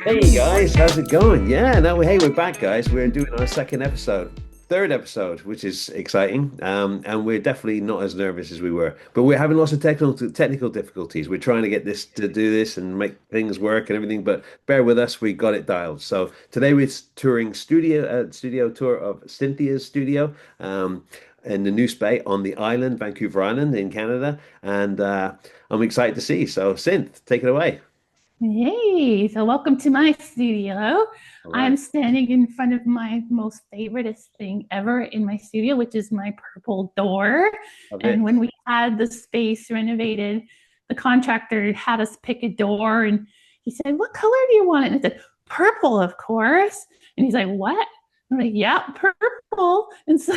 Hey guys, how's it going? Yeah, no, hey, we're back, guys. We're doing our third episode, which is exciting. And we're definitely not as nervous as we were, but we're having lots of technical difficulties. We're trying to get this to do this and make things work and everything, but bear with us, we got it dialed. So today we're touring studio tour of Cynthia's studio, in the new space on the island, Vancouver Island in Canada, and I'm excited to see. So, Cynth, take it away. Hey, so welcome to my studio. All I'm right. standing in front of my most favoriteest thing ever in my studio, which is my purple door. Love And it. when we had the space renovated, the contractor had us pick a door and he said, "What color do you want it?" And I said, "Purple, of course." And he's like, "What?" I'm like, "Yeah, purple." And so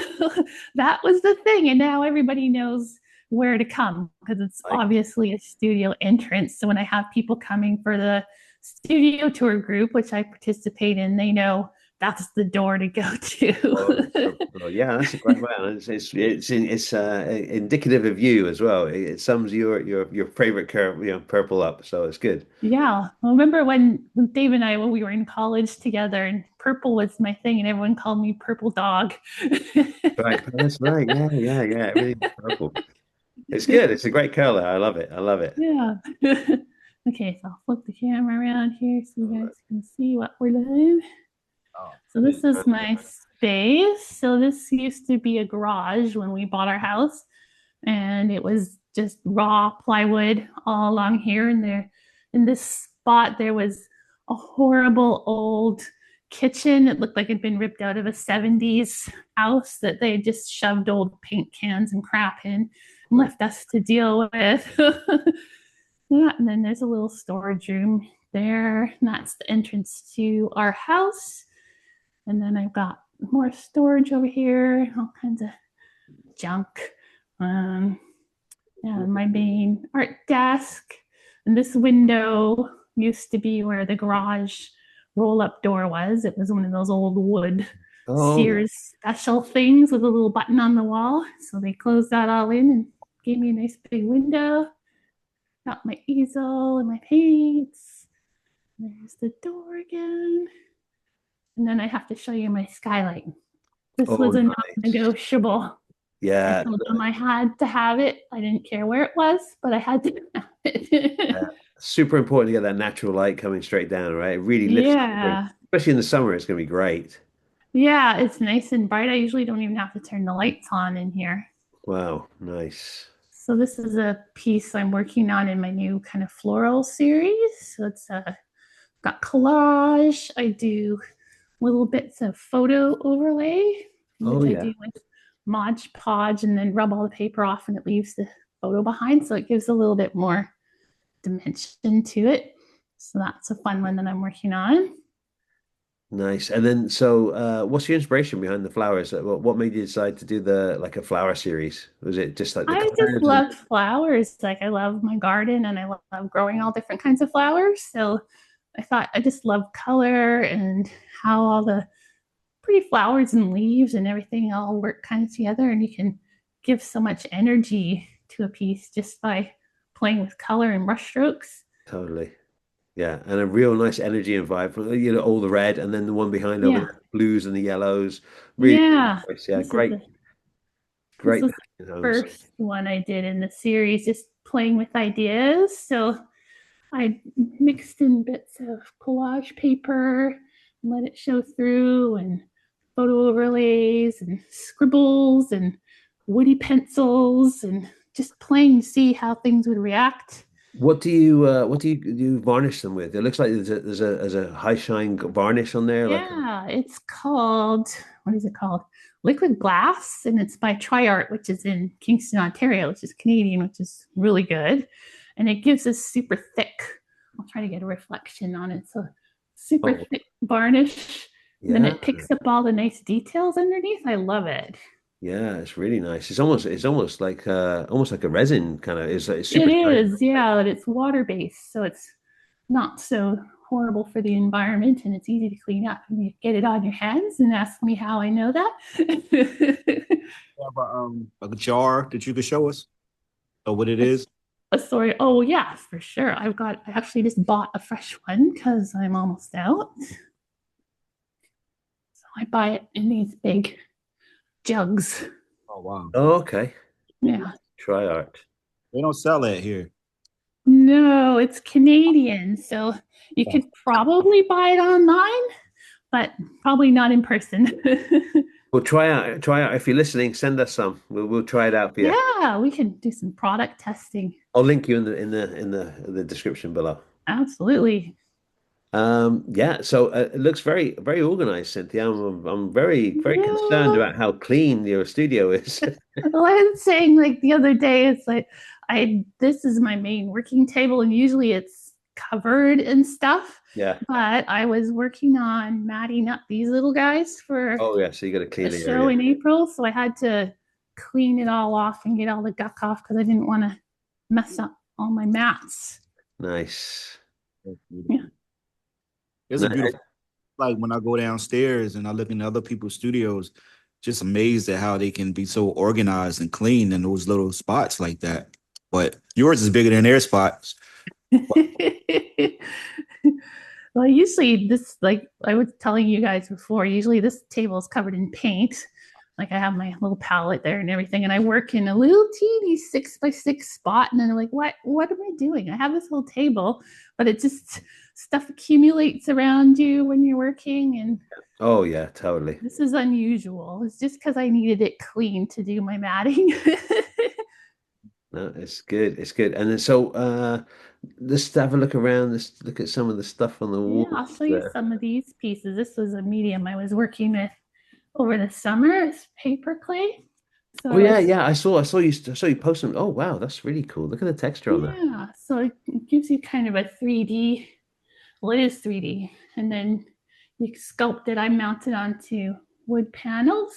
that was the thing. And now everybody knows where to come because it's Like, obviously a studio entrance. So when I have people coming for the studio tour group, which I participate in, they know that's the door to go oh, to. yeah, that's a great way. And it's indicative of you as well. It sums your favorite curve, purple up. So it's good. Yeah. I remember when Dave and I, when we were in college together, and purple was my thing, and everyone called me Purple Dog. Right, that's right. Yeah, yeah, yeah. Everything's purple. It's good. It's a great color. I love it. I love it. Yeah. Okay, so I'll flip the camera around here so you All guys right. can see what we're doing. Oh, So this is my space. So this used to be a garage when we bought our house, and it was just raw plywood all along here. And there, in this spot, there was a horrible old kitchen. It looked like it'd been ripped out of a 70s house that they had just shoved old paint cans and crap in and right. left us to deal with. Yeah, and then there's a little storage room there. And that's the entrance to our house. And then I've got more storage over here, all kinds of junk. Um, yeah, my main art desk. And this window used to be where the garage roll up door was. It was one of those old wood Oh, Sears special things with a little button on the wall. So they closed that all in and gave me a nice big window. Got my easel and my paints. There's the door again. And then I have to show you my skylight. This oh, was a nice. non-negotiable. I Yeah, told them I had to have it. I didn't care where it was, but I had to have yeah. it. Super important to get that natural light coming straight down, right? It really lifts the room. Yeah. Especially in the summer, it's going to be great. Yeah, it's nice and bright. I usually don't even have to turn the lights on in here. Wow, nice. So this is a piece I'm working on in my new kind of floral series. So it's got collage. I do little bits of photo overlay, Oh which I yeah, do with Mod Podge and then rub all the paper off and it leaves the photo behind. So it gives a little bit more dimension to it. So that's a fun one that I'm working on. nice. And then, so, what's your inspiration behind the flowers? What made you decide to do the like a flower series? Was it just like the I just colors and love flowers. Like I love my garden and I love growing all different kinds of flowers. So I thought I just love color and how all the pretty flowers and leaves and everything all work kind of together. And you can give so much energy to a piece just by playing with color and brush strokes. totally? Yeah, and a real nice energy and vibe. All the red, and then the one behind over Yeah. there, blues and the yellows. Really, really Yeah. nice. Yeah, This is great, the this great was the homes. first one I did in the series, just playing with ideas. So I mixed in bits of collage paper and let it show through, and photo overlays and scribbles and woody pencils, and just playing to see how things would react. What do you varnish them with? It looks like there's a high shine varnish on there, like Yeah, it's called, what is it called? Liquid Glass, and it's by TriArt, which is in Kingston, Ontario, which is Canadian, which is really good. And it gives us super thick, I'll try to get a reflection on it. So super oh thick varnish. And then yeah, it picks up all the nice details underneath. I love it. yeah, it's really nice. It's almost like a resin kind of. It's It super shiny. is, yeah, but it's water based, so it's not so horrible for the environment and it's easy to clean up. And you get it on your hands and ask me how I know that. Have a jar that you could show us or what it a, is? a story. Oh yeah, for sure. I actually just bought a fresh one because I'm almost out. So I buy it in these big jugs. Oh wow. Oh, okay. Yeah. Try art. They don't sell that here. No, it's Canadian. So you Oh, could probably buy it online, but probably not in person. Well, try out. If you're listening, send us some. We'll try it out for you. Yeah, we can do some product testing. I'll link you in the description below. Absolutely. Yeah, so it looks very organized, Cynthia. I'm very concerned Yeah. about how clean your studio is. Well, I was saying like the other day, it's like I this is my main working table, and usually it's covered and stuff. Yeah. But I was working on matting up these little guys for Oh yeah, so you got to a clean the show area. in April, so I had to clean it all off and get all the guck off because I didn't want to mess up all my mats. Nice. that's Yeah. beautiful. It's a No, beautiful. Like when I go downstairs and I look in other people's studios, just amazed at how they can be so organized and clean in those little spots like that. But yours is bigger than their spots. Well, usually this, like I was telling you guys before, usually this table is covered in paint. Like I have my little palette there and everything, and I work in a little teeny 6 by 6 spot. And then I'm like, what am I doing? I have this whole table, but it just stuff accumulates around you when you're working, and oh yeah, totally. this is unusual. It's just because I needed it clean to do my matting. No, it's good. It's good. And then so let's have a look around. Let's look at some of the stuff on the Yeah, I'll walls show you there. some of these pieces. This was a medium I was working with over the summer. It's paper clay. So Oh I yeah, was, yeah. I saw you post them. Oh wow, that's really cool. Look at the texture on that. yeah, so it gives you kind of a 3D, well, it is 3D. And then you sculpt it. I mounted onto wood panels.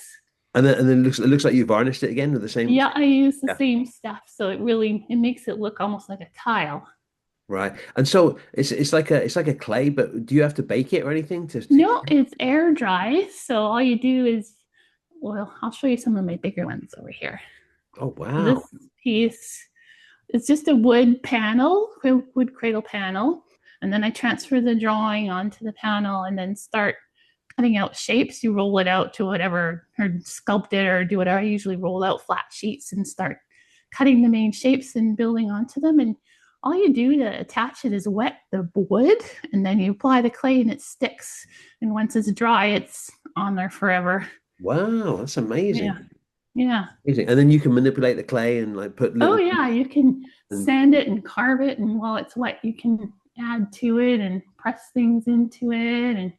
And then it looks like you varnished it again with the same. Yeah, I use the Yeah. same stuff. So it makes it look almost like a tile. Right. And so it's like a clay, but do you have to bake it or anything to No, it's air dry. So all you do is, well, I'll show you some of my bigger ones over here. Oh This wow. piece, it's just a wood panel, wood cradle panel. And then I transfer the drawing onto the panel and then start cutting out shapes. You roll it out to whatever, or sculpt it or do whatever. I usually roll out flat sheets and start cutting the main shapes and building onto them. And all you do to attach it is wet the wood, and then you apply the clay and it sticks. And once it's dry, it's on there forever. Wow, that's amazing. Yeah. Yeah. Amazing. And then you can manipulate the clay and like put Oh little yeah, you can and sand it and carve it, and while it's wet, you can add to it and press things into it, and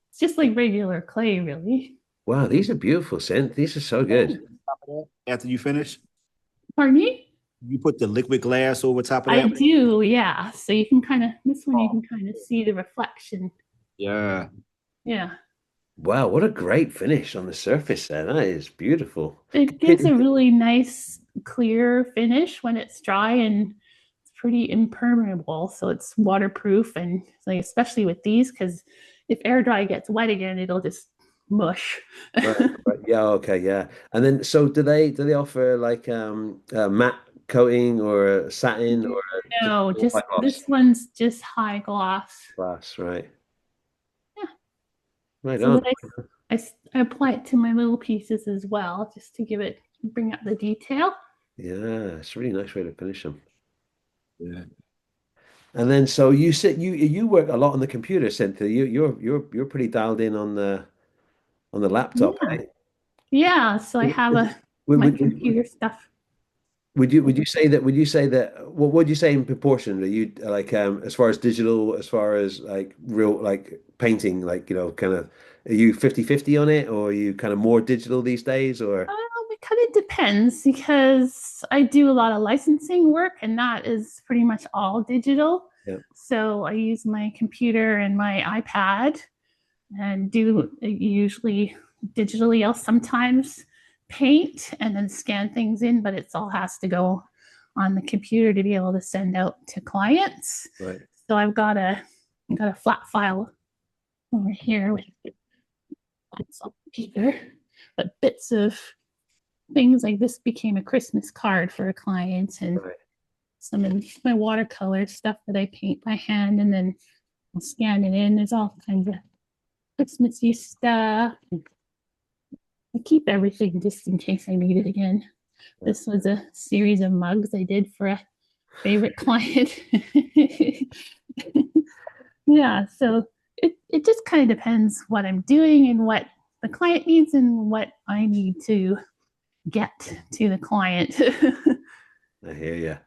it's just like regular clay, really. wow, these are beautiful, Synth. These are so good. After you finish, Pardon me? you put the liquid glass over top of I that. do, yeah. So you can kind of this one, you Oh, can kind of see the reflection. yeah. Yeah, Wow, what a great finish on the surface there. That is beautiful. it gives a really nice clear finish when it's dry, and it's pretty impermeable, so it's waterproof, and like especially with these, because if air dry gets wet again, it'll just mush. Right, right. Yeah, okay, yeah. And then so do they offer like matte coating or a satin or just No, just white gloss? this one's just high gloss. Glass, right. Yeah, Right so on. that I apply it to my little pieces as well, just to give it bring up the detail. Yeah, it's a really nice way to finish them. Yeah. And then so you work a lot on the computer, Cynthia. You're pretty dialed in on the laptop, Yeah, eh? yeah. So I have Would, a would, my would, computer stuff. would you say that what would you say in proportion? Are you like as far as digital, as far as like real like painting, like kind of are you 50/50 on it, or are you kind of more digital these days, or It kind of depends because I do a lot of licensing work, and that is pretty much all digital. yeah, So I use my computer and my iPad and do usually digitally. I'll sometimes paint and then scan things in, but it's all has to go on the computer to be able to send out to clients. right. So I've got a flat file over here with lots on paper, but bits of things like this became a Christmas card for a client, and Right. some of my watercolor stuff that I paint by hand, and then I'll scan it in. There's all kinds of Christmassy stuff. I keep everything just in case I need it again. This was a series of mugs I did for a favorite client. Yeah, so it just kind of depends what I'm doing and what the client needs and what I need to get to the client. I hear you.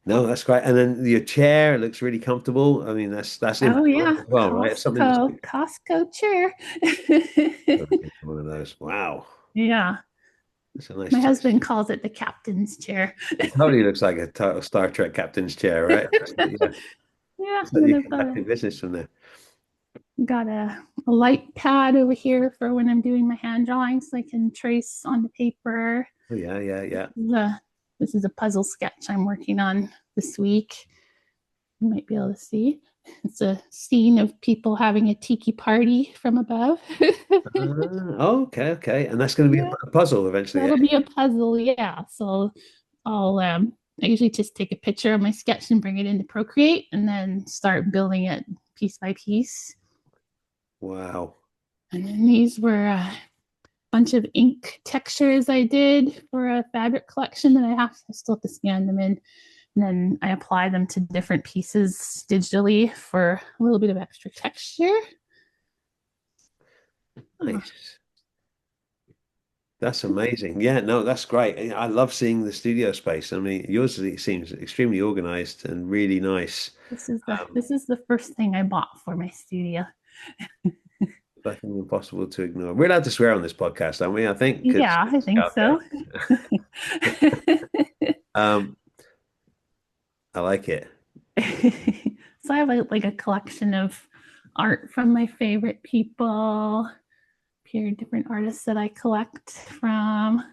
No, that's great. And then your chair looks really comfortable. I mean, that's Oh important yeah, as well, right? If something just Costco chair. one of those. Wow. Yeah, It's a nice my chair. husband calls it the captain's chair. It totally looks like a total Star Trek captain's chair, right? Yeah. Yeah, So and then you I've can have your business from there. got a light pad over here for when I'm doing my hand drawings, so I can trace on the paper. Oh, yeah, yeah, yeah. This is a puzzle sketch I'm working on this week. You might be able to see. It's a scene of people having a tiki party from above. Okay, okay. And that's going to be Yeah, a puzzle eventually, eh? that'll be a puzzle. Yeah. So I usually just take a picture of my sketch and bring it into Procreate and then start building it piece by piece. Wow. And then these were a bunch of ink textures I did for a fabric collection that I still have to scan them in. And then I apply them to different pieces digitally for a little bit of extra texture. Nice. That's amazing. Yeah, no, that's great. I love seeing the studio space. I mean, yours seems extremely organized and really nice. This is the first thing I bought for my studio. Nothing impossible to ignore. We're allowed to swear on this podcast, aren't we? I think. Yeah, I think so. Um, I like it. So I have like a collection of art from my favorite people, different artists that I collect from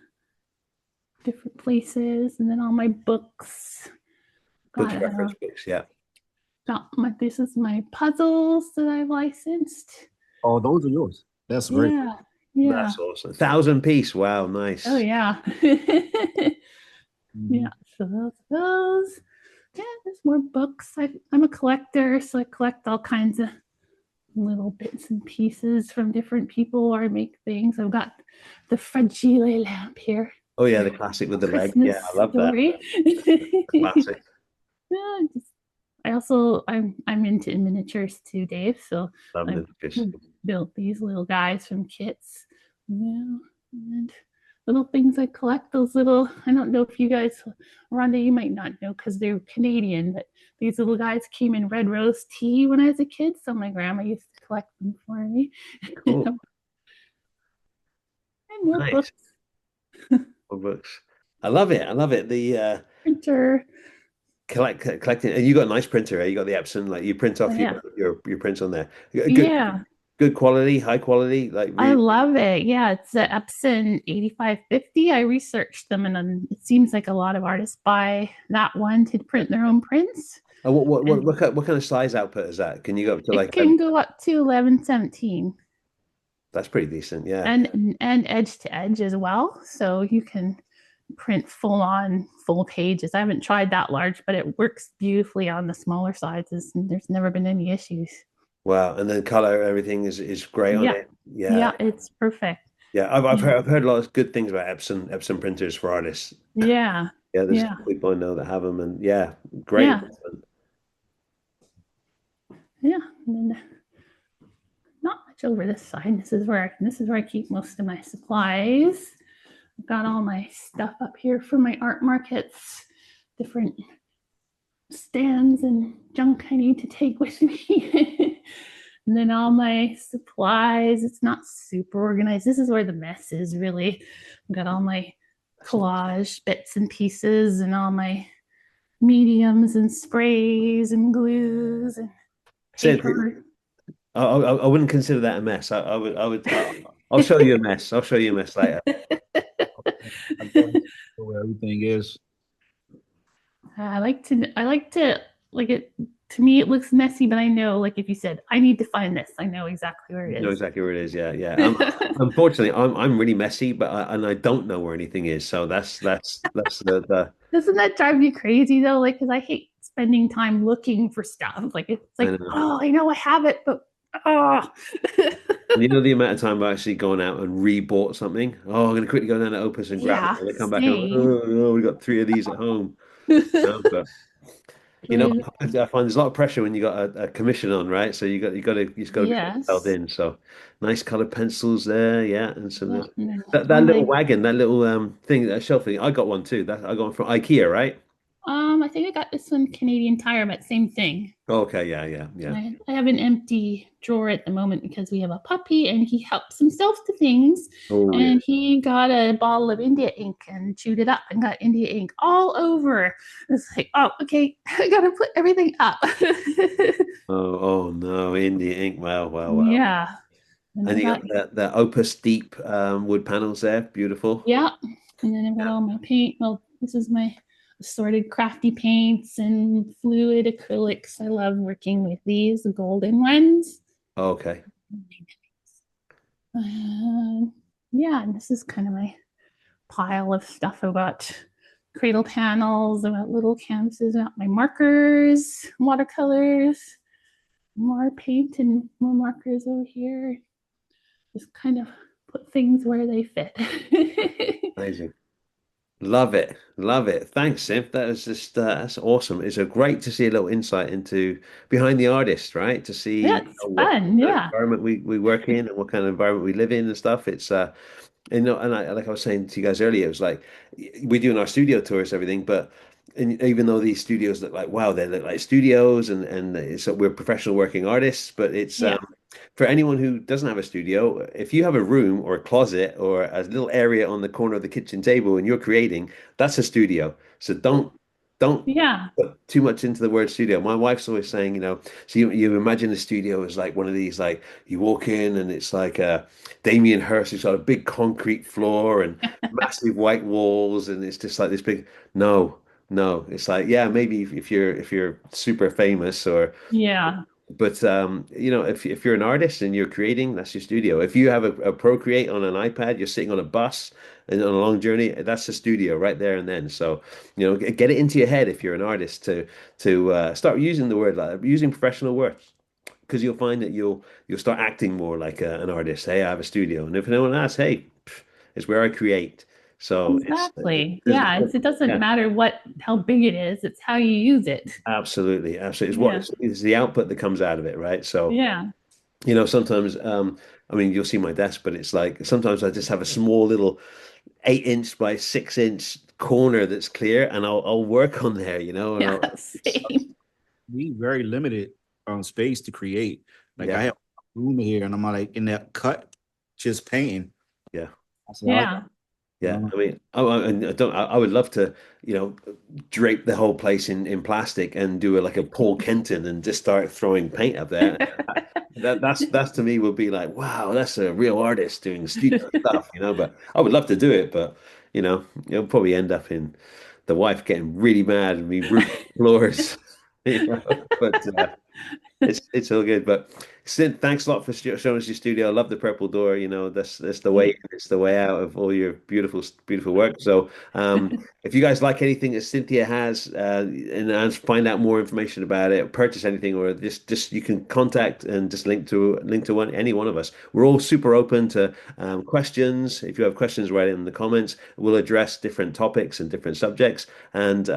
different places, and then all my books. Books, Got reference books, yeah. this is my puzzles that I've licensed. Oh, those are yours. That's great. Yeah, yeah. That's awesome. 1,000 piece. Wow, nice. Oh yeah. Yeah. So those. Yeah, there's more books. I'm a collector, so I collect all kinds of little bits and pieces from different people or make things. I've got the fragile lamp here. Oh yeah, the classic with the leg. Christmas Yeah, I love story. that. Classic. Yeah, I'm into miniatures too, Dave. So Love I miniatures. built these little guys from kits. Yeah, and little things I collect. Those little, I don't know if you guys, Rhonda, you might not know because they're Canadian, but these little guys came in red rose tea when I was a kid. So my grandma used to collect them for me. Cool. And more Nice. books. More books. I love it. I love it. The Printer. collecting. And you got a nice printer, eh? You got the Epson, like you print off Yeah. your prints on there. Yeah. Good quality, high quality, like I really. love it. Yeah, it's the Epson 8550. I researched them, and it seems like a lot of artists buy that one to print their own prints. And what kind of size output is that? Can you go up to It like can go up to 1117 that's pretty decent, yeah. and edge to edge as well. So you can print full pages. I haven't tried that large, but it works beautifully on the smaller sizes, and there's never been any issues. Wow, and then color, everything is great on Yeah. it. Yeah, Yeah, it's perfect. yeah. I've heard a lot of good things about Epson printers for artists. Yeah. Yeah, there's Yeah. people I know that have them, and yeah, great. Yeah. Yeah. And then not much over this side. This is where I keep most of my supplies. I've got all my stuff up here for my art markets, different stands and junk I need to take with me. And then all my supplies. It's not super organized. This is where the mess is really. I've got all my collage bits and pieces and all my mediums and sprays and glues and paper. I wouldn't consider that a mess. I'll show you a mess. I'll show you a mess later. Where everything is. I like to like it to me it looks messy, but I know, like if you said, I need to find this, I know exactly where You it know is. exactly where it is. Yeah, yeah. Unfortunately, I'm really messy, but and I don't know where anything is. So that's the Doesn't that drive you crazy though? Like, because I hate spending time looking for stuff. Like it's I like, know. oh, I know I have it, but oh. And you know the amount of time I've actually gone out and re-bought something. Oh, I'm gonna quickly go down to Opus and grab it. Yeah, And I come back and I'm like, same. oh no, we got three of these at home. But you know, But I find there's a lot of pressure when you got a commission on, right? So you just got to be dialed yes. in. So nice colored pencils there, yeah, and some Yeah, and then that one of little the wagon, that little thing, that shelf thing. I got one too. That I got one from IKEA, right? I think I got this one Canadian Tire, but same thing. Okay, yeah, yeah, yeah. I have an empty drawer at the moment because we have a puppy and he helps himself to things. Oh yeah. And he got a bottle of India ink and chewed it up and got India ink all over. It's like, oh, okay, I gotta put everything up. Oh, oh no, Indie ink. Wow, wow, wow. Yeah. And And I you got got, the Opus Deep wood panels there. Beautiful. yeah. And then I've got Yeah. all my paint. Well, this is my assorted crafty paints and fluid acrylics. I love working with these, the golden ones. Okay. Um, yeah, and this is kind of my pile of stuff about cradle panels, about little canvases, about my markers, watercolors, more paint and more markers over here. Just kind of put things where they fit. Amazing. Love it. Love it. Thanks, Sim. That was just that's awesome. It's a great to see a little insight into behind the artist, right? To see That's what fun. kind of Yeah. environment we work in and what kind of environment we live in and stuff. It's and I, like I was saying to you guys earlier, it was like we do in our studio tours, everything, but even though these studios look like wow, they look like studios and so we're professional working artists, but it's Yeah. for anyone who doesn't have a studio, if you have a room or a closet or a little area on the corner of the kitchen table and you're creating, that's a studio. So don't Yeah. put too much into the word studio. My wife's always saying, so you imagine the studio as like one of these, like you walk in and it's like Damien Hirst who's got a big concrete floor and massive white walls, and it's just like this big. No, no, it's like yeah, maybe if you're super famous or Yeah. but if you're an artist and you're creating, that's your studio. If you have a Procreate on an iPad, you're sitting on a bus and on a long journey, that's the studio right there and then. So, get it into your head if you're an artist to start using the word like using professional words because you'll find that you'll start acting more like an artist. Hey, I have a studio, and if anyone asks, hey, it's where I create. So Exactly. there's Yeah. It doesn't yeah. matter how big it is, it's how you use it. Absolutely, absolutely. Yeah. It's the output that comes out of it, right? So, Yeah. sometimes, I mean, you'll see my desk, but it's like sometimes I just have a small little 8 inch by 6 inch corner that's clear, and I'll work on there, and Yeah. it's, Same. We very limited space to create. Like I yeah, have a room here, and I'm like in that cut, just painting. yeah, I said, Yeah. yeah. I mean, I don't. I would love to, drape the whole place in plastic and do like a Paul Kenton and just start throwing paint up there. That's to me would be like, wow, that's a real artist doing studio stuff. But I would love to do it, but it'll probably end up in the wife getting really mad and me roofing floors. But it's all good. But Sid, thanks a lot for showing us your studio. I love the purple door. That's the way in, it's the way out of all your beautiful beautiful work. So if you guys like anything that Cynthia has and find out more information about it, purchase anything, or just you can contact and just link to any one of us. We're all super open to questions. If you have questions, write it in the comments. We'll address different topics and different subjects. And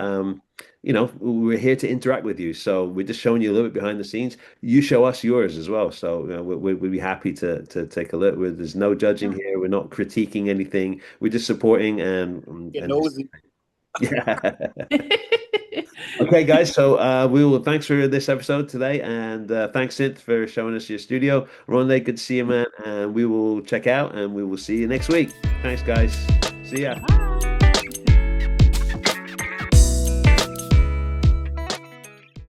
we're here to interact with you. So we're just showing you a little bit behind the scenes. You show us yours as well. So we'd be happy to take a look. There's no judging here. We're not critiquing anything. We're just supporting get and just nosy. yeah. Okay, guys. So thanks for this episode today, and thanks, Synth, for showing us your studio. Ronde, good to see you, man. And we will check out, and we will see you next week. Thanks, guys. See ya. Bye.